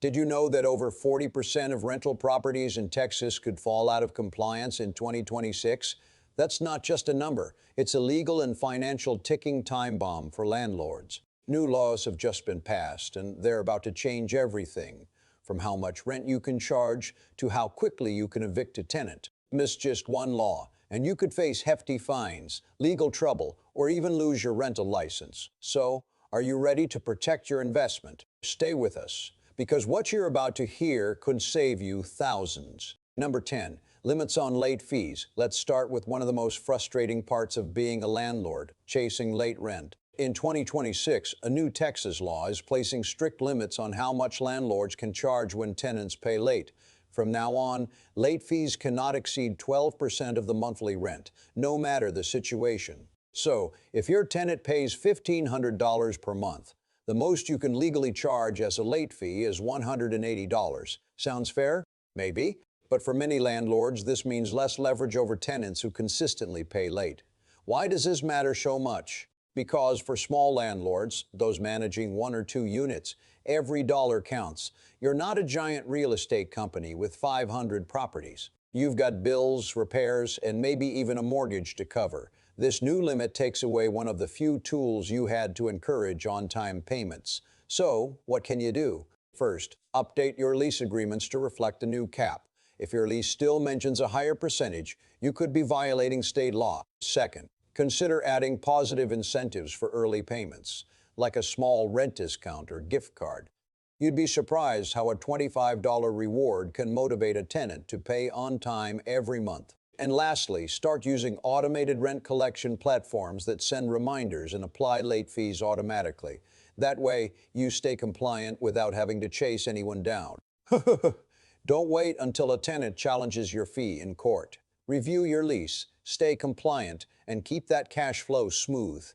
Did you know that over 40% of rental properties in Texas could fall out of compliance in 2026? That's not just a number. It's a legal and financial ticking time bomb for landlords. New laws have just been passed, and they're about to change everything, from how much rent you can charge to how quickly you can evict a tenant. Miss just one law, and you could face hefty fines, legal trouble, or even lose your rental license. So, are you ready to protect your investment? Stay with us, because what you're about to hear could save you thousands. Number 10, limits on late fees. Let's start with one of the most frustrating parts of being a landlord, chasing late rent. In 2026, a new Texas law is placing strict limits on how much landlords can charge when tenants pay late. From now on, late fees cannot exceed 12% of the monthly rent, no matter the situation. So, if your tenant pays $1,500 per month, the most you can legally charge as a late fee is $180. Sounds fair? Maybe. But for many landlords, this means less leverage over tenants who consistently pay late. Why does this matter so much? Because for small landlords, those managing 1 or 2 units, every dollar counts. You're not a giant real estate company with 500 properties. You've got bills, repairs, and maybe even a mortgage to cover. This new limit takes away one of the few tools you had to encourage on-time payments. So, what can you do? First, update your lease agreements to reflect the new cap. If your lease still mentions a higher percentage, you could be violating state law. Second, consider adding positive incentives for early payments, like a small rent discount or gift card. You'd be surprised how a $25 reward can motivate a tenant to pay on time every month. And lastly, start using automated rent collection platforms that send reminders and apply late fees automatically. That way, you stay compliant without having to chase anyone down. Don't wait until a tenant challenges your fee in court. Review your lease, stay compliant, and keep that cash flow smooth.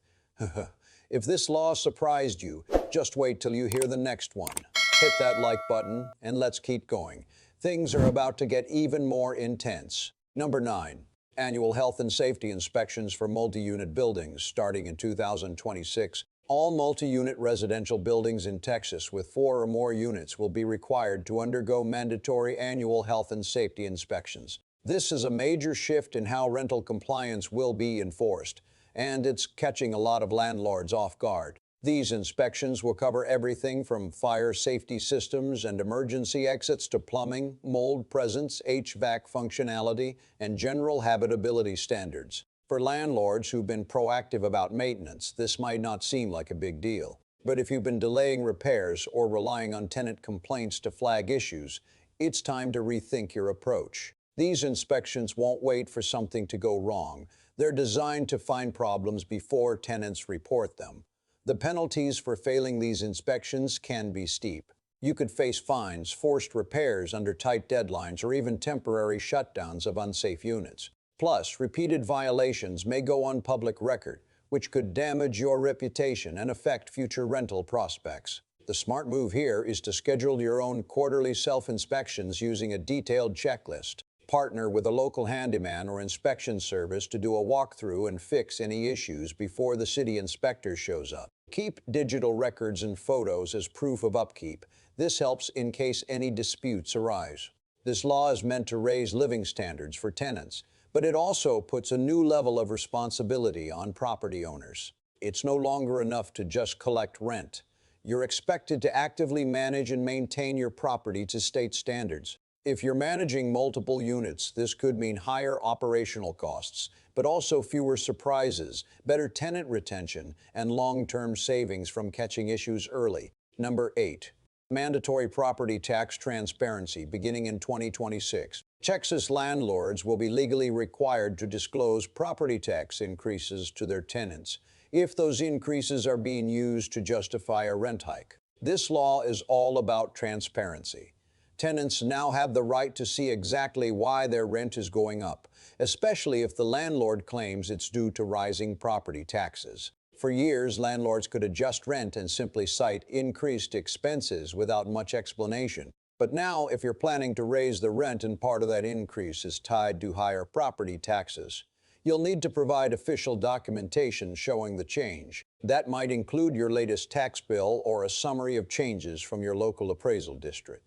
If this law surprised you, just wait till you hear the next one. Hit that like button, and let's keep going. Things are about to get even more intense. Number 9, annual health and safety inspections for multi-unit buildings starting in 2026. All multi-unit residential buildings in Texas with 4 or more units will be required to undergo mandatory annual health and safety inspections. This is a major shift in how rental compliance will be enforced, and it's catching a lot of landlords off guard. These inspections will cover everything from fire safety systems and emergency exits to plumbing, mold presence, HVAC functionality, and general habitability standards. For landlords who've been proactive about maintenance, this might not seem like a big deal. But if you've been delaying repairs or relying on tenant complaints to flag issues, it's time to rethink your approach. These inspections won't wait for something to go wrong. They're designed to find problems before tenants report them. The penalties for failing these inspections can be steep. You could face fines, forced repairs under tight deadlines, or even temporary shutdowns of unsafe units. Plus, repeated violations may go on public record, which could damage your reputation and affect future rental prospects. The smart move here is to schedule your own quarterly self-inspections using a detailed checklist. Partner with a local handyman or inspection service to do a walkthrough and fix any issues before the city inspector shows up. Keep digital records and photos as proof of upkeep. This helps in case any disputes arise. This law is meant to raise living standards for tenants, but it also puts a new level of responsibility on property owners. It's no longer enough to just collect rent. You're expected to actively manage and maintain your property to state standards. If you're managing multiple units, this could mean higher operational costs, but also fewer surprises, better tenant retention, and long-term savings from catching issues early. Number 8, mandatory property tax transparency beginning in 2026. Texas landlords will be legally required to disclose property tax increases to their tenants if those increases are being used to justify a rent hike. This law is all about transparency. Tenants now have the right to see exactly why their rent is going up, especially if the landlord claims it's due to rising property taxes. For years, landlords could adjust rent and simply cite increased expenses without much explanation. But now, if you're planning to raise the rent and part of that increase is tied to higher property taxes, You'll need to provide official documentation showing the change. That might include your latest tax bill or a summary of changes from your local appraisal district.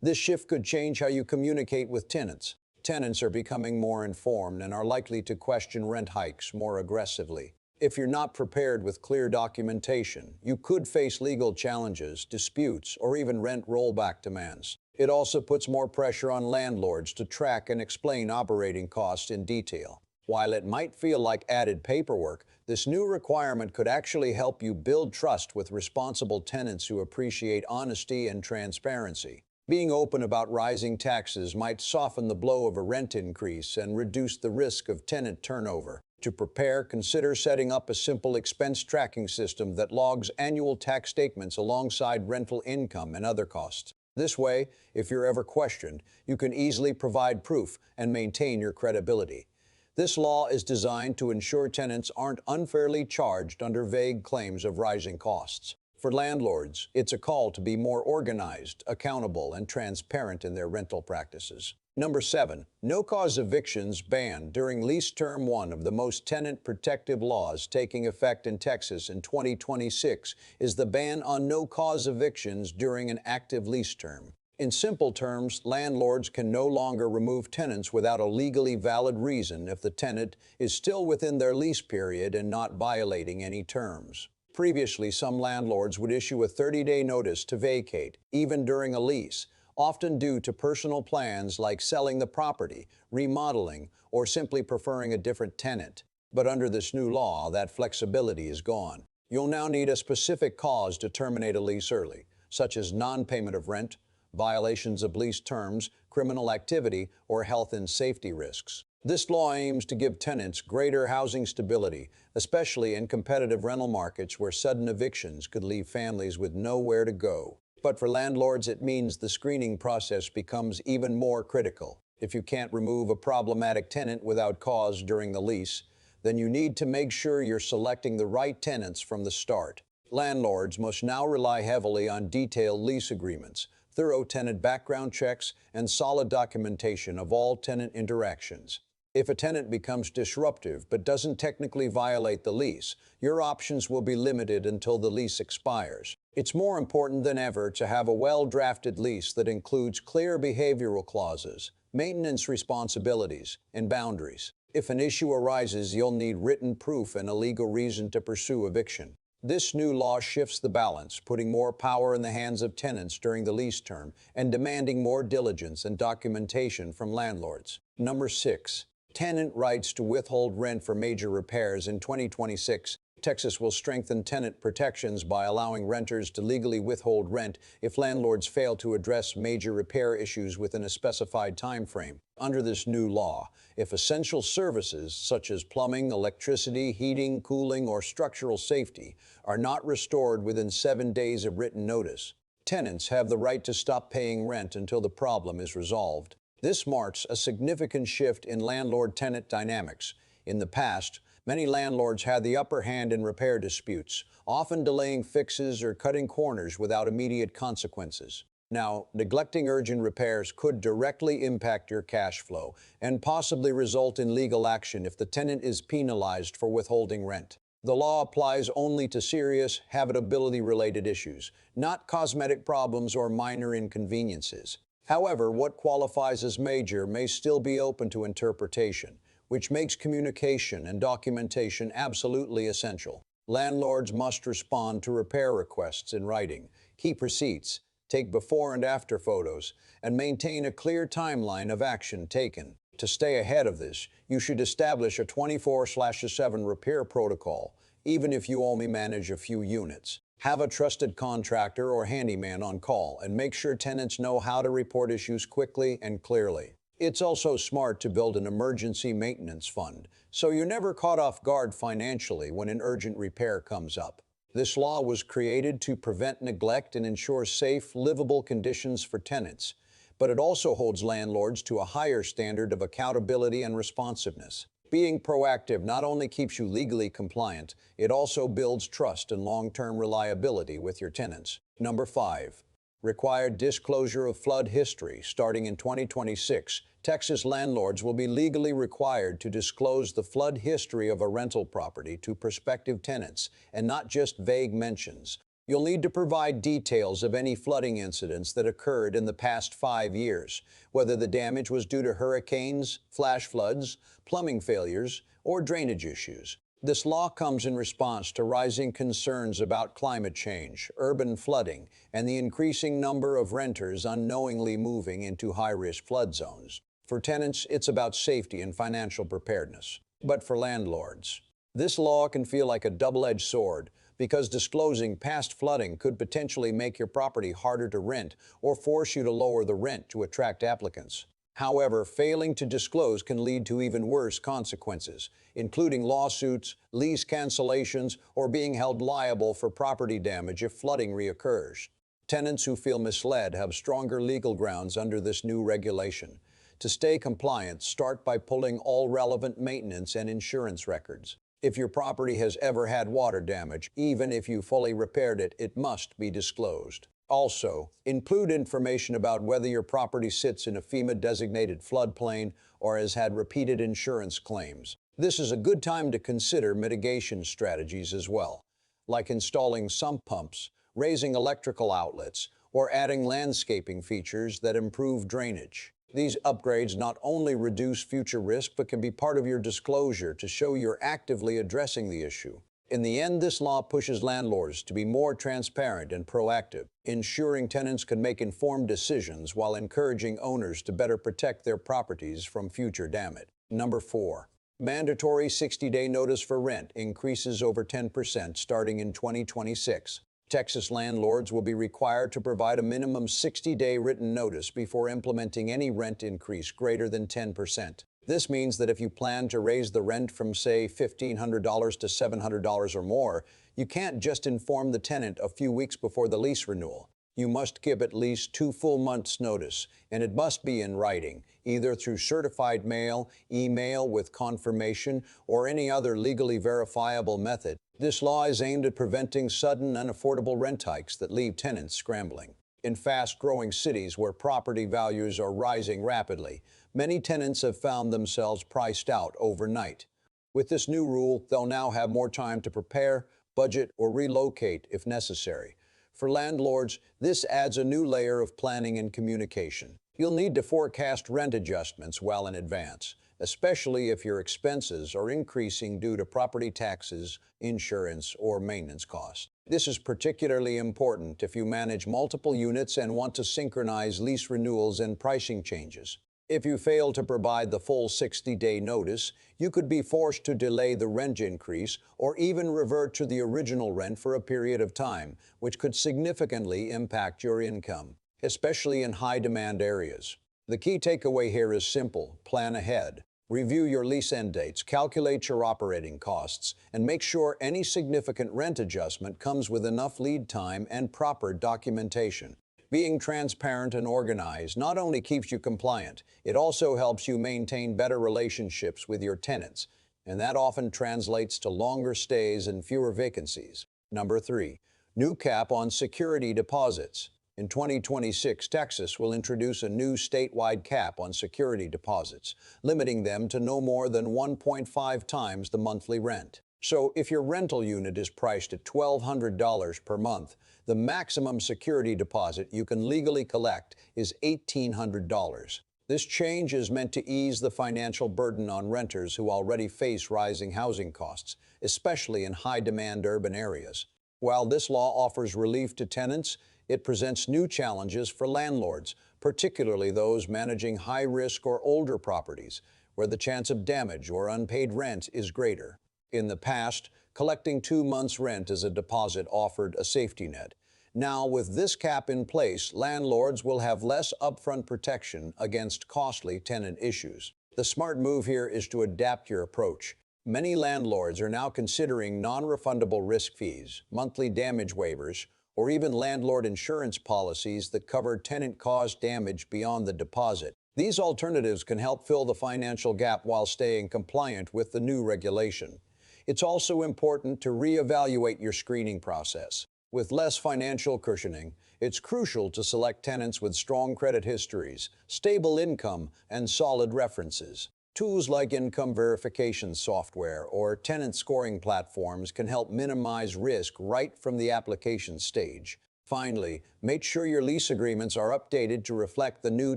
This shift could change how you communicate with tenants. Tenants are becoming more informed and are likely to question rent hikes more aggressively. If you're not prepared with clear documentation, you could face legal challenges, disputes, or even rent rollback demands. It also puts more pressure on landlords to track and explain operating costs in detail. While it might feel like added paperwork, this new requirement could actually help you build trust with responsible tenants who appreciate honesty and transparency. Being open about rising taxes might soften the blow of a rent increase and reduce the risk of tenant turnover. To prepare, consider setting up a simple expense tracking system that logs annual tax statements alongside rental income and other costs. This way, if you're ever questioned, you can easily provide proof and maintain your credibility. This law is designed to ensure tenants aren't unfairly charged under vague claims of rising costs. For landlords, it's a call to be more organized, accountable, and transparent in their rental practices. Number 7. No-cause evictions banned during lease term. One of the most tenant-protective laws taking effect in Texas in 2026 is the ban on no-cause evictions during an active lease term. In simple terms, landlords can no longer remove tenants without a legally valid reason if the tenant is still within their lease period and not violating any terms. Previously, some landlords would issue a 30-day notice to vacate, even during a lease, often due to personal plans like selling the property, remodeling, or simply preferring a different tenant. But under this new law, that flexibility is gone. You'll now need a specific cause to terminate a lease early, such as non-payment of rent, violations of lease terms, criminal activity, or health and safety risks. This law aims to give tenants greater housing stability, especially in competitive rental markets where sudden evictions could leave families with nowhere to go. But for landlords, it means the screening process becomes even more critical. If you can't remove a problematic tenant without cause during the lease, then you need to make sure you're selecting the right tenants from the start. Landlords must now rely heavily on detailed lease agreements, thorough tenant background checks, and solid documentation of all tenant interactions. If a tenant becomes disruptive but doesn't technically violate the lease, your options will be limited until the lease expires. It's more important than ever to have a well-drafted lease that includes clear behavioral clauses, maintenance responsibilities, and boundaries. If an issue arises, you'll need written proof and a legal reason to pursue eviction. This new law shifts the balance, putting more power in the hands of tenants during the lease term and demanding more diligence and documentation from landlords. Number 6. Tenant rights to withhold rent for major repairs. In 2026, Texas will strengthen tenant protections by allowing renters to legally withhold rent if landlords fail to address major repair issues within a specified time frame. Under this new law, if essential services such as plumbing, electricity, heating, cooling, or structural safety are not restored within 7 days of written notice, tenants have the right to stop paying rent until the problem is resolved. This marks a significant shift in landlord-tenant dynamics. In the past, many landlords had the upper hand in repair disputes, often delaying fixes or cutting corners without immediate consequences. Now, neglecting urgent repairs could directly impact your cash flow and possibly result in legal action if the tenant is penalized for withholding rent. The law applies only to serious habitability-related issues, not cosmetic problems or minor inconveniences. However, what qualifies as major may still be open to interpretation, which makes communication and documentation absolutely essential. Landlords must respond to repair requests in writing, keep receipts, take before and after photos, and maintain a clear timeline of action taken. To stay ahead of this, you should establish a 24/7 repair protocol, even if you only manage a few units. Have a trusted contractor or handyman on call and make sure tenants know how to report issues quickly and clearly. It's also smart to build an emergency maintenance fund, so you're never caught off guard financially when an urgent repair comes up. This law was created to prevent neglect and ensure safe, livable conditions for tenants, but it also holds landlords to a higher standard of accountability and responsiveness. Being proactive not only keeps you legally compliant, it also builds trust and long-term reliability with your tenants. Number 5. Required disclosure of flood history. Starting in 2026, Texas landlords will be legally required to disclose the flood history of a rental property to prospective tenants, and not just vague mentions. You'll need to provide details of any flooding incidents that occurred in the past 5 years, whether the damage was due to hurricanes, flash floods, plumbing failures, or drainage issues. This law comes in response to rising concerns about climate change, urban flooding, and the increasing number of renters unknowingly moving into high-risk flood zones. For tenants, it's about safety and financial preparedness. But for landlords, this law can feel like a double-edged sword, because disclosing past flooding could potentially make your property harder to rent or force you to lower the rent to attract applicants. However, failing to disclose can lead to even worse consequences, including lawsuits, lease cancellations, or being held liable for property damage if flooding reoccurs. Tenants who feel misled have stronger legal grounds under this new regulation. To stay compliant, start by pulling all relevant maintenance and insurance records. If your property has ever had water damage, even if you fully repaired it, it must be disclosed. Also, include information about whether your property sits in a FEMA-designated floodplain or has had repeated insurance claims. This is a good time to consider mitigation strategies as well, like installing sump pumps, raising electrical outlets, or adding landscaping features that improve drainage. These upgrades not only reduce future risk, but can be part of your disclosure to show you're actively addressing the issue. In the end, this law pushes landlords to be more transparent and proactive, ensuring tenants can make informed decisions while encouraging owners to better protect their properties from future damage. Number 4. Mandatory 60-day notice for rent increases over 10% starting in 2026. Texas landlords will be required to provide a minimum 60-day written notice before implementing any rent increase greater than 10%. This means that if you plan to raise the rent from, say, $1,500 to $700 or more, you can't just inform the tenant a few weeks before the lease renewal. You must give at least 2 full months' notice, and it must be in writing, either through certified mail, email with confirmation, or any other legally verifiable method. This law is aimed at preventing sudden, unaffordable rent hikes that leave tenants scrambling. In fast-growing cities where property values are rising rapidly, many tenants have found themselves priced out overnight. With this new rule, they'll now have more time to prepare, budget, or relocate if necessary. For landlords, this adds a new layer of planning and communication. You'll need to forecast rent adjustments well in advance, especially if your expenses are increasing due to property taxes, insurance, or maintenance costs. This is particularly important if you manage multiple units and want to synchronize lease renewals and pricing changes. If you fail to provide the full 60-day notice, you could be forced to delay the rent increase or even revert to the original rent for a period of time, which could significantly impact your income, especially in high-demand areas. The key takeaway here is simple: plan ahead. Review your lease end dates, calculate your operating costs, and make sure any significant rent adjustment comes with enough lead time and proper documentation. Being transparent and organized not only keeps you compliant, it also helps you maintain better relationships with your tenants, and that often translates to longer stays and fewer vacancies. Number 3. New cap on security deposits. In 2026, Texas will introduce a new statewide cap on security deposits, limiting them to no more than 1.5 times the monthly rent. So if your rental unit is priced at $1,200 per month, the maximum security deposit you can legally collect is $1,800. This change is meant to ease the financial burden on renters who already face rising housing costs, especially in high-demand urban areas. While this law offers relief to tenants, it presents new challenges for landlords, particularly those managing high-risk or older properties, where the chance of damage or unpaid rent is greater. In the past, collecting 2 months' rent as a deposit offered a safety net. Now, with this cap in place, landlords will have less upfront protection against costly tenant issues. The smart move here is to adapt your approach. Many landlords are now considering non-refundable risk fees, monthly damage waivers, or even landlord insurance policies that cover tenant-caused damage beyond the deposit. These alternatives can help fill the financial gap while staying compliant with the new regulation. It's also important to reevaluate your screening process. With less financial cushioning, it's crucial to select tenants with strong credit histories, stable income, and solid references. Tools like income verification software or tenant scoring platforms can help minimize risk right from the application stage. Finally, make sure your lease agreements are updated to reflect the new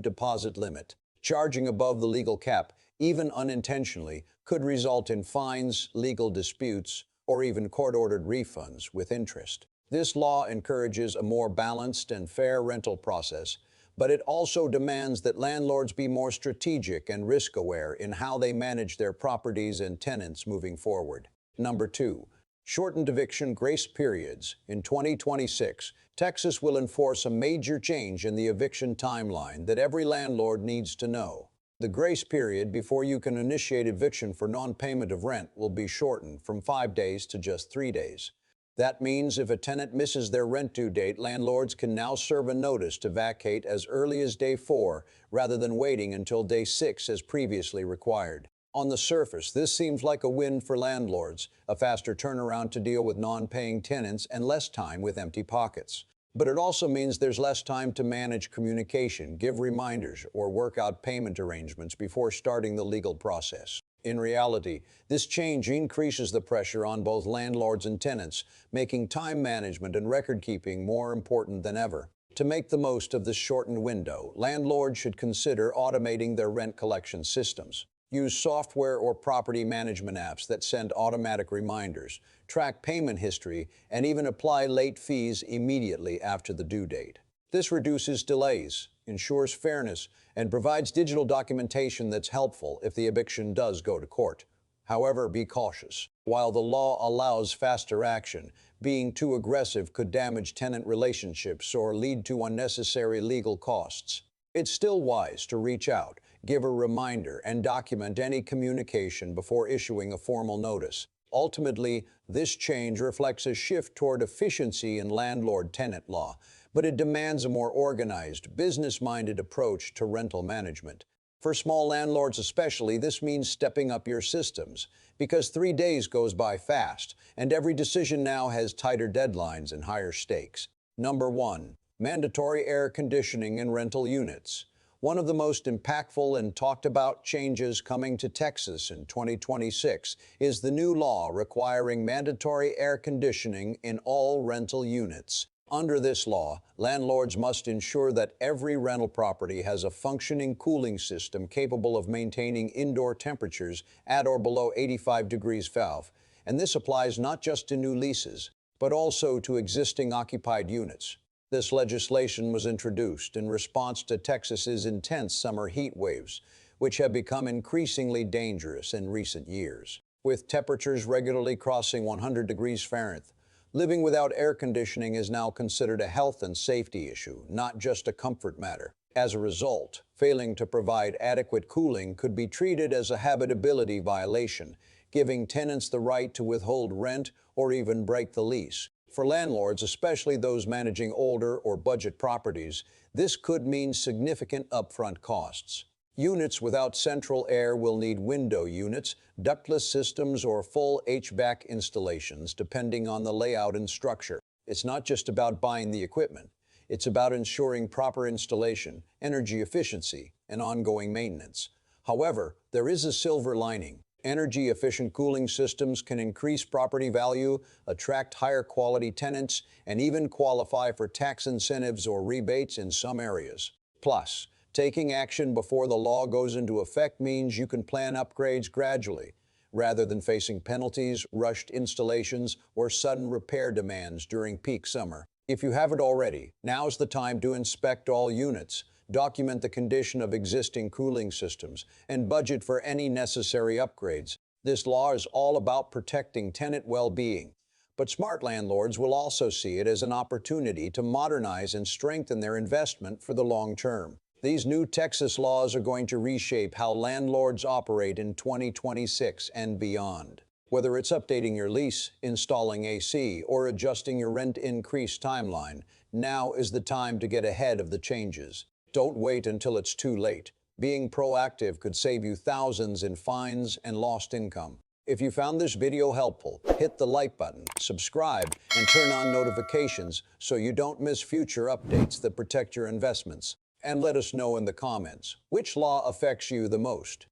deposit limit. Charging above the legal cap, even unintentionally, could result in fines, legal disputes, or even court-ordered refunds with interest. This law encourages a more balanced and fair rental process, but it also demands that landlords be more strategic and risk-aware in how they manage their properties and tenants moving forward. Number 2. Shortened eviction grace periods. In 2026, Texas will enforce a major change in the eviction timeline that every landlord needs to know. The grace period before you can initiate eviction for non-payment of rent will be shortened from 5 days to just 3 days. That means if a tenant misses their rent due date, landlords can now serve a notice to vacate as early as day 4 rather than waiting until day 6 as previously required. On the surface, this seems like a win for landlords, a faster turnaround to deal with non-paying tenants and less time with empty pockets. But it also means there's less time to manage communication, give reminders, or work out payment arrangements before starting the legal process. In reality, this change increases the pressure on both landlords and tenants, making time management and record-keeping more important than ever. To make the most of this shortened window, landlords should consider automating their rent collection systems. Use software or property management apps that send automatic reminders, track payment history, and even apply late fees immediately after the due date. This reduces delays, ensures fairness, and provides digital documentation that's helpful if the eviction does go to court. However, be cautious. While the law allows faster action, being too aggressive could damage tenant relationships or lead to unnecessary legal costs. It's still wise to reach out, give a reminder, and document any communication before issuing a formal notice. Ultimately, this change reflects a shift toward efficiency in landlord-tenant law, but it demands a more organized, business-minded approach to rental management. For small landlords especially, this means stepping up your systems, because 3 days goes by fast, and every decision now has tighter deadlines and higher stakes. Number 1. Mandatory air conditioning in rental units. One of the most impactful and talked about changes coming to Texas in 2026 is the new law requiring mandatory air conditioning in all rental units. Under this law, landlords must ensure that every rental property has a functioning cooling system capable of maintaining indoor temperatures at or below 85 degrees Fahrenheit. And this applies not just to new leases, but also to existing occupied units. This legislation was introduced in response to Texas's intense summer heat waves, which have become increasingly dangerous in recent years. With temperatures regularly crossing 100 degrees Fahrenheit, living without air conditioning is now considered a health and safety issue, not just a comfort matter. As a result, failing to provide adequate cooling could be treated as a habitability violation, giving tenants the right to withhold rent or even break the lease. For landlords, especially those managing older or budget properties, this could mean significant upfront costs. Units without central air will need window units, ductless systems, or full HVAC installations, depending on the layout and structure. It's not just about buying the equipment. It's about ensuring proper installation, energy efficiency, and ongoing maintenance. However, there is a silver lining. Energy-efficient cooling systems can increase property value, attract higher quality tenants, and even qualify for tax incentives or rebates in some areas. Plus, taking action before the law goes into effect means you can plan upgrades gradually, rather than facing penalties, rushed installations, or sudden repair demands during peak summer. If you haven't already, now's the time to inspect all units, document the condition of existing cooling systems, and budget for any necessary upgrades. This law is all about protecting tenant well-being. But smart landlords will also see it as an opportunity to modernize and strengthen their investment for the long term. These new Texas laws are going to reshape how landlords operate in 2026 and beyond. Whether it's updating your lease, installing AC, or adjusting your rent increase timeline, now is the time to get ahead of the changes. Don't wait until it's too late. Being proactive could save you thousands in fines and lost income. If you found this video helpful, hit the like button, subscribe, and turn on notifications so you don't miss future updates that protect your investments. And let us know in the comments, which law affects you the most?